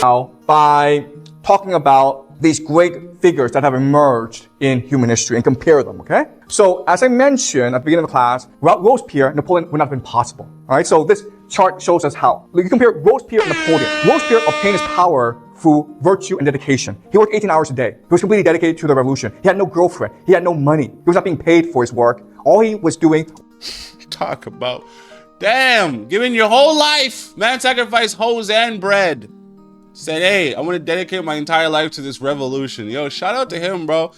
now by talking about these great figures that have emerged in human history and compare them, okay? So as I mentioned at the beginning of the class, without Robespierre, Napoleon would not have been possible, all right? So this chart shows us how. You compare Robespierre and Napoleon. Robespierre obtained his power through virtue and dedication. He worked 18 hours a day. He was completely dedicated to the revolution. He had no girlfriend. He had no money. He was not being paid for his work. All he was doing... Talk about, damn, giving your whole life. Man sacrificed hoes and bread. Said, hey, I want to dedicate my entire life to this revolution. Yo, shout out to him, bro.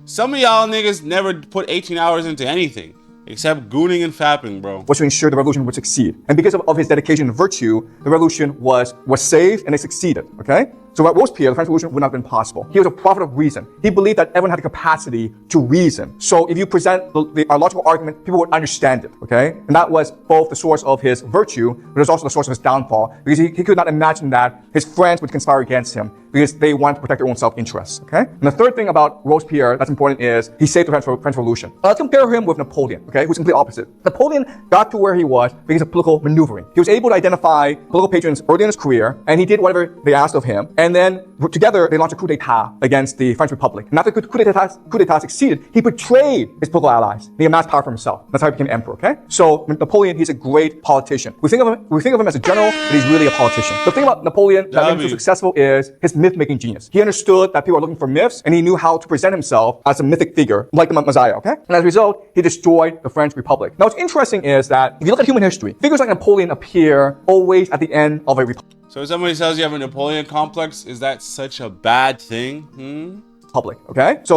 Some of y'all niggas never put 18 hours into anything except gooning and fapping, bro. Was to ensure the revolution would succeed. And because of his dedication and virtue, the revolution was saved and it succeeded, okay? So without Robespierre, the French Revolution would not have been possible. He was a prophet of reason. He believed that everyone had the capacity to reason. So if you present a logical argument, people would understand it, okay? And that was both the source of his virtue, but it was also the source of his downfall, because he could not imagine that his friends would conspire against him because they wanted to protect their own self-interest, okay? And the third thing about Robespierre that's important is he saved the French Revolution. Let's compare him with Napoleon, okay, who's completely opposite. Napoleon got to where he was because of political maneuvering. He was able to identify political patrons early in his career, and he did whatever they asked of him. And then together they launched a coup d'etat against the French Republic. And after the coup d'etat succeeded, he betrayed his political allies. And he amassed power for himself. That's how he became emperor, okay? So Napoleon, he's a great politician. We think of him as a general, but he's really a politician. The thing about Napoleon that made him so successful is his myth-making genius. He understood that people are looking for myths, and he knew how to present himself as a mythic figure, like the Messiah, okay? And as a result, he destroyed the French Republic. Now, what's interesting is that if you look at human history, figures like Napoleon appear always at the end of a republic. So if somebody tells you have a Napoleon complex, is that such a bad thing? Republic, okay? So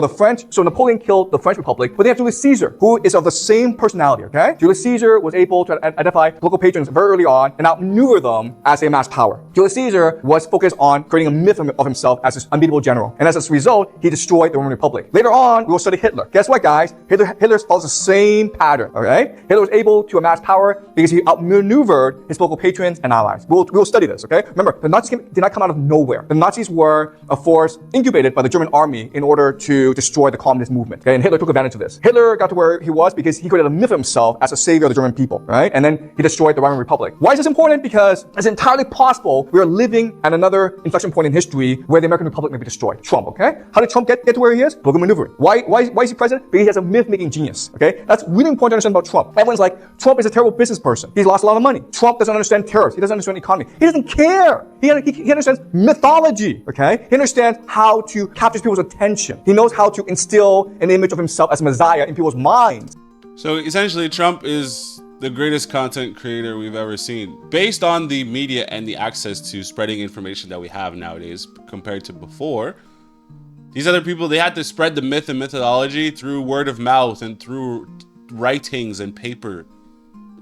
Napoleon killed the French Republic, but they have Julius Caesar, who is of the same personality, okay? Julius Caesar was able to identify local patrons very early on and outmaneuver them as they amassed power. Julius Caesar was focused on creating a myth of himself as this unbeatable general. And as a result, he destroyed the Roman Republic. Later on, we will study Hitler. Guess what, guys? Hitler follows the same pattern, okay? Hitler was able to amass power because he outmaneuvered his local patrons and allies. We'll study this, okay? Remember, the Nazis did not come out of nowhere. The Nazis were a force incubated by the German army in order to destroy the communist movement. Okay? And Hitler took advantage of this. Hitler got to where he was because he created a myth of himself as a savior of the German people, right? And then he destroyed the Roman Republic. Why is this important? Because it's entirely possible we are living at another inflection point in history where the American Republic may be destroyed. Trump, okay? How did Trump get to where he is? Political maneuvering. Why is he president? Because he has a myth-making genius, okay? That's really important to understand about Trump. Everyone's like, Trump is a terrible business person. He's lost a lot of money. Trump doesn't understand tariffs. He doesn't understand the economy. He doesn't care. He understands mythology, okay? He understands how to capture people's attention. He knows how to instill an image of himself as a Messiah in people's minds. So essentially, Trump is the greatest content creator we've ever seen. Based on the media and the access to spreading information that we have nowadays compared to before, these other people, they had to spread the myth and methodology through word of mouth and through writings and paper.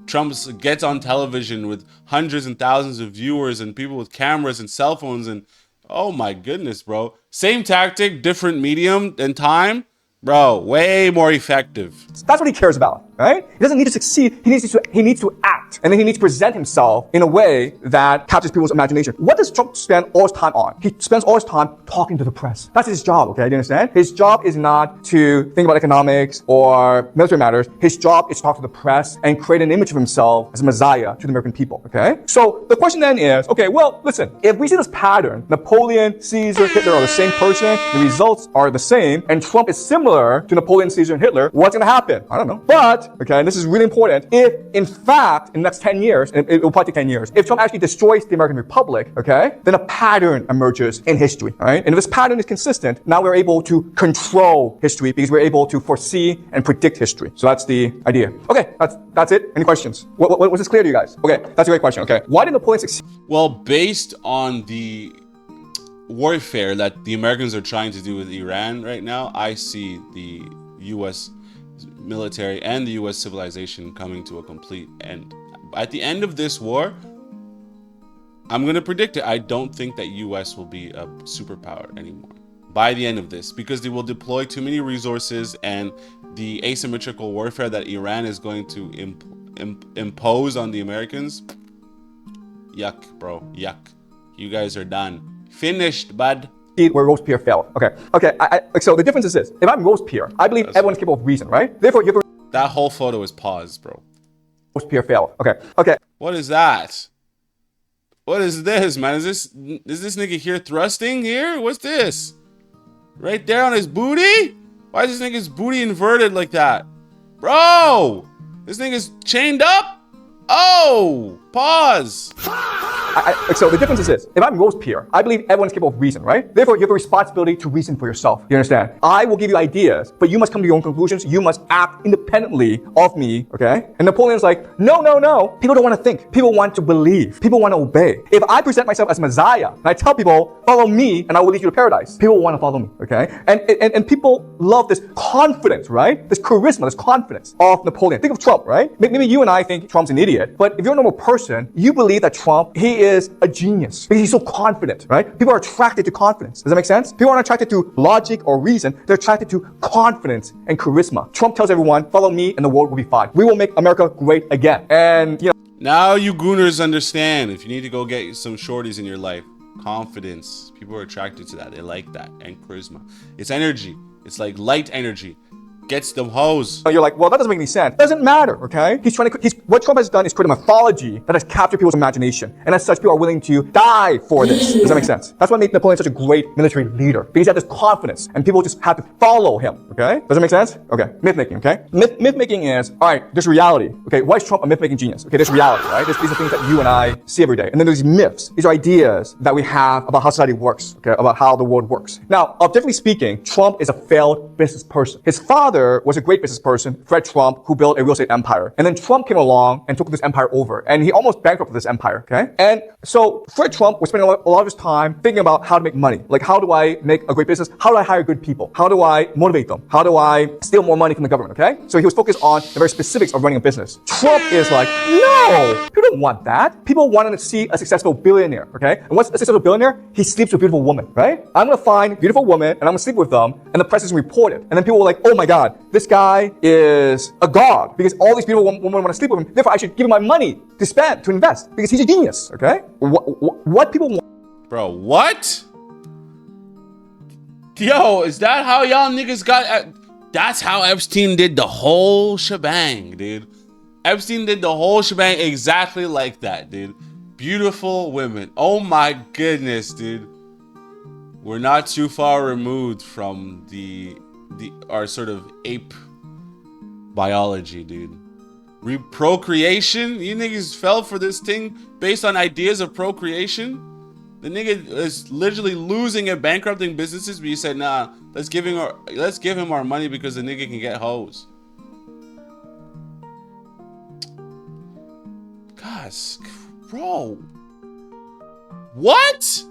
Trump gets on television with hundreds and thousands of viewers and people with cameras and cell phones, and oh my goodness, bro. Same tactic, different medium and time. Bro, way more effective. That's what he cares about, right? He doesn't need to succeed. He needs to act. And then he needs to present himself in a way that captures people's imagination. What does Trump spend all his time on? He spends all his time talking to the press. That's his job, okay? Do you understand? His job is not to think about economics or military matters. His job is to talk to the press and create an image of himself as a messiah to the American people, okay? So the question then is, okay, well, listen, if we see this pattern, Napoleon, Caesar, Hitler are the same person, the results are the same, and Trump is similar to Napoleon, Caesar, and Hitler, what's going to happen? I don't know. But, okay, and this is really important, if in fact, in the next 10 years, and it will probably take 10 years, if Trump actually destroys the American Republic, okay, then a pattern emerges in history, all right? And if this pattern is consistent, now we're able to control history because we're able to foresee and predict history. So that's the idea. Okay, that's it. Any questions? Was this clear to you guys? Okay, that's a great question. Okay, why did Napoleon succeed? Well, based on the warfare that the Americans are trying to do with Iran right now, I see the U.S. military and the U.S. civilization coming to a complete end. At the end of this war, I'm going to predict it. I don't think that U.S. will be a superpower anymore by the end of this, because they will deploy too many resources, and the asymmetrical warfare that Iran is going to impose on the Americans, yuck, bro, yuck. You guys are done. Finished, bud. Where Robespierre failed. Okay. So the difference is this. If I'm Robespierre, I believe everyone's capable of reason, right? Therefore, you have to... That whole photo is paused, bro. Robespierre failed. Okay. What is that? What is this, man? Is this nigga here thrusting here? What's this? Right there on his booty? Why is this nigga's booty inverted like that? Bro! This nigga's chained up? Oh! Pause. So the difference is this. If I'm Robespierre, I believe everyone is capable of reason, right? Therefore, you have a responsibility to reason for yourself. You understand? I will give you ideas, but you must come to your own conclusions. You must act independently of me, okay? And Napoleon's like, no, no, no. People don't want to think. People want to believe. People want to obey. If I present myself as Messiah, and I tell people, follow me, and I will lead you to paradise, people want to follow me, okay? And people love this confidence, right? This charisma, this confidence of Napoleon. Think of Trump, right? Maybe you and I think Trump's an idiot, but if you're a normal person, you believe that Trump, he is a genius because he's so confident, right? People are attracted to confidence. Does that make sense? People aren't attracted to logic or reason. They're attracted to confidence and charisma. Trump tells everyone, follow me and the world will be fine. We will make America great again. And, you know, now you gooners understand if you need to go get some shorties in your life. Confidence. People are attracted to that. They like that. And charisma. It's energy. It's like light energy. Gets them hoes. You're like, well, that doesn't make any sense. Doesn't matter, okay? What Trump has done is create a mythology that has captured people's imagination. And as such, people are willing to die for this. Does that make sense? That's what made Napoleon such a great military leader. Because he had this confidence and people just have to follow him, okay? Does that make sense? Okay. Myth making, okay? Myth making is, all right, there's reality. Okay, why is Trump a myth making genius? Okay, there's reality, right? These are things that you and I see every day. And then there's myths. These are ideas that we have about how society works, okay? About how the world works. Now, objectively speaking, Trump is a failed business person. His father was a great business person, Fred Trump, who built a real estate empire. And then Trump came along and took this empire over. And he almost bankrupted this empire, okay? And so Fred Trump was spending a lot of his time thinking about how to make money. Like, how do I make a great business? How do I hire good people? How do I motivate them? How do I steal more money from the government, okay? So he was focused on the very specifics of running a business. Trump is like, no, people don't want that. People want to see a successful billionaire, okay? And what's a successful billionaire? He sleeps with a beautiful woman, right? I'm going to find beautiful women and I'm going to sleep with them and the press is going to report it. And then people were like, oh my God, this guy is a god because all these people women want to sleep with him. Therefore, I should give him my money to spend, to invest because he's a genius, okay? What people want. Bro, what? Yo, is that how y'all niggas got... That's how Epstein did the whole shebang, dude. Epstein did the whole shebang exactly like that, dude. Beautiful women. Oh my goodness, dude. We're not too far removed from our sort of ape biology, dude. Procreation? You niggas fell for this thing based on ideas of procreation? The nigga is literally losing and bankrupting businesses, but you said, nah, let's give him our money because the nigga can get hoes. Gosh, bro. What?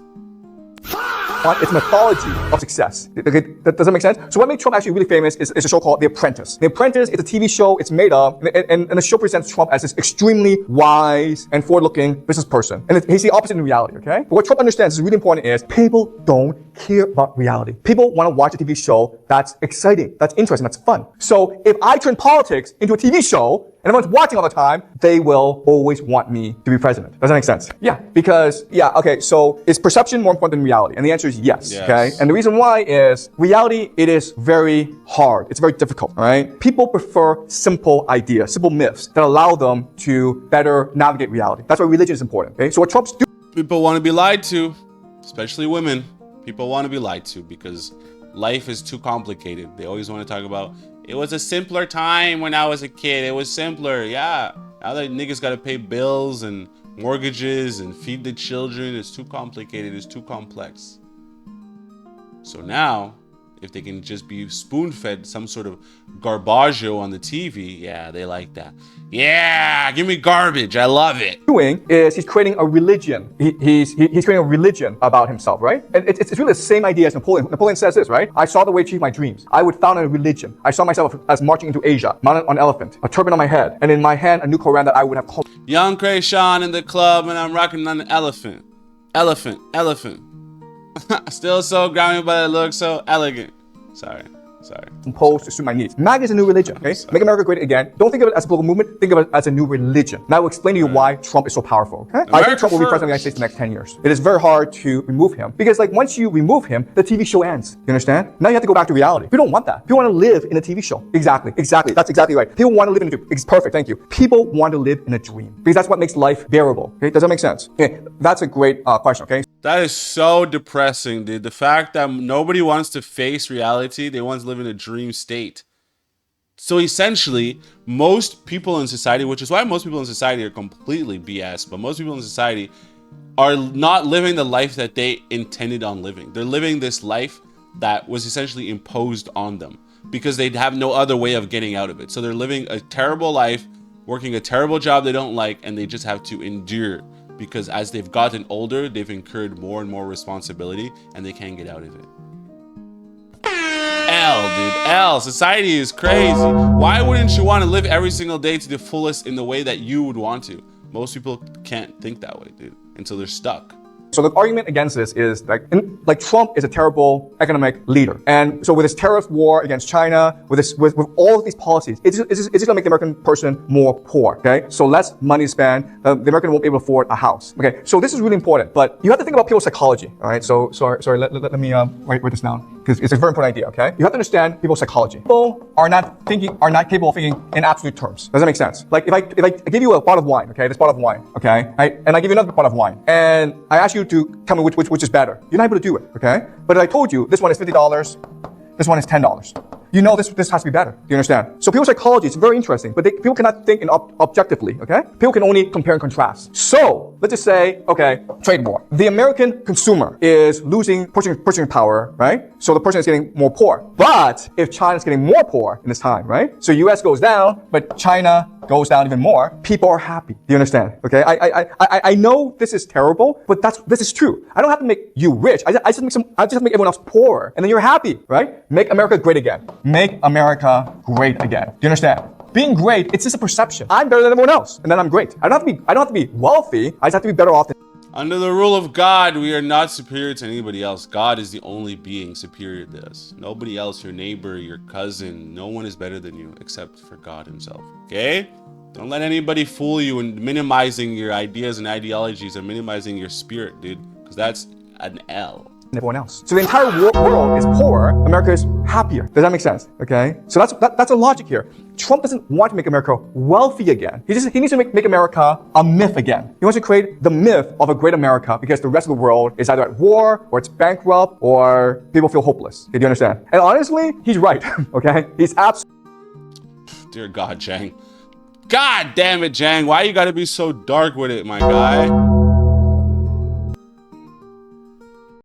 It's mythology of success. Does that make sense? So what made Trump actually really famous is a show called The Apprentice. The Apprentice is a TV show. It's made up, and the show presents Trump as this extremely wise and forward-looking business person. And he's the opposite in reality, okay? But what Trump understands is really important is people don't care about reality. People want to watch a TV show that's exciting, that's interesting, that's fun. So if I turn politics into a TV show, and everyone's watching all the time, they will always want me to be president. Does that make sense? Yeah, because, okay, so is perception more important than reality? And the answer is yes, okay? And the reason why is reality, it is very hard. It's very difficult, all right? People prefer simple ideas, simple myths that allow them to better navigate reality. That's why religion is important, okay? So what Trump's doing... People want to be lied to, especially women. People want to be lied to because life is too complicated. They always want to talk about, it was a simpler time when I was a kid. It was simpler. Yeah. Now that niggas got to pay bills and mortgages and feed the children, it's too complicated. It's too complex. So now, if they can just be spoon-fed some sort of garbaggio on the TV, yeah, they like that. Yeah, give me garbage. I love it. Doing is he's creating a religion. He's creating a religion about himself, right? And it's really the same idea as Napoleon. Napoleon says this, right? I saw the way to achieve my dreams. I would found a religion. I saw myself as marching into Asia, mounted on an elephant, a turban on my head, and in my hand a new Koran that I would have called. Young Krayshawn in the club, and I'm rocking on an elephant. Elephant. Still so grimy, but it looks so elegant. Sorry. Sorry. Imposed to suit my needs. MAGA is a new religion, okay? Make America great again. Don't think of it as a political movement. Think of it as a new religion. And I will explain to you why Trump is so powerful, okay? I think Trump will be president of the United States in the next 10 years. It is very hard to remove him because like once you remove him, the TV show ends. You understand? Now you have to go back to reality. People don't want that. People want to live in a TV show. Exactly. That's exactly right. People want to live in a dream. It's perfect. Thank you. People want to live in a dream because that's what makes life bearable. Okay? Does that make sense? Okay. That's a great question, okay? That is so depressing, dude. The fact that nobody wants to face reality, they want to live in a dream state. So essentially, most people in society, which is why most people in society are completely BS, but most people in society are not living the life that they intended on living. They're living this life that was essentially imposed on them because they have no other way of getting out of it. So they're living a terrible life, working a terrible job they don't like, and they just have to endure because as they've gotten older, they've incurred more and more responsibility and they can't get out of it. L. Society is crazy. Why wouldn't you want to live every single day to the fullest in the way that you would want to? Most people can't think that way, dude, until they're stuck. So the argument against this is like Trump is a terrible economic leader. And so with his tariff war against China, with all of these policies, it's just going to make the American person more poor, okay? So less money spent, the American won't be able to afford a house, okay? So this is really important, but you have to think about people's psychology, all right? So, sorry, let me write this down because it's a very important idea, okay? You have to understand people's psychology. People are not capable of thinking in absolute terms. Does that make sense? Like if I give you a bottle of wine, okay, this bottle of wine, okay, and I give you another bottle of wine, and I ask you to tell me which is better. You're not able to do it, okay? But if I told you this one is $50, this one is $10, you know this has to be better. Do you understand? So people's psychology is very interesting, but people cannot think objectively, okay? People can only compare and contrast. So let's just say, okay, trade war. The American consumer is losing purchasing power, right? So the person is getting more poor. But if China's getting more poor in this time, right? So US goes down, but China goes down even more, people are happy. Do you understand? Okay, I know this is terrible, but this is true. I don't have to make you rich. I just have to make everyone else poor, and then you're happy, right? Make America great again. Make America great again. Do you understand? Being great, it's just a perception. I'm better than everyone else, and then I'm great. I don't have to be wealthy. I just have to be better off. Under the rule of God, we are not superior to anybody else. God is the only being superior to us. Nobody else, your neighbor, your cousin, no one is better than you except for God himself, okay? Don't let anybody fool you in minimizing your ideas and ideologies or minimizing your spirit, dude, because that's an L. Everyone else. So the entire world is poor, America is happier. Does that make sense? Okay? So that's a logic here. Trump doesn't want to make America wealthy again. He needs to make America a myth again. He wants to create the myth of a great America because the rest of the world is either at war or it's bankrupt or people feel hopeless. Do you understand? And honestly, he's right. Okay? He's absolutely. Dear God, Jiang. God damn it, Jiang. Why you gotta be so dark with it, my guy?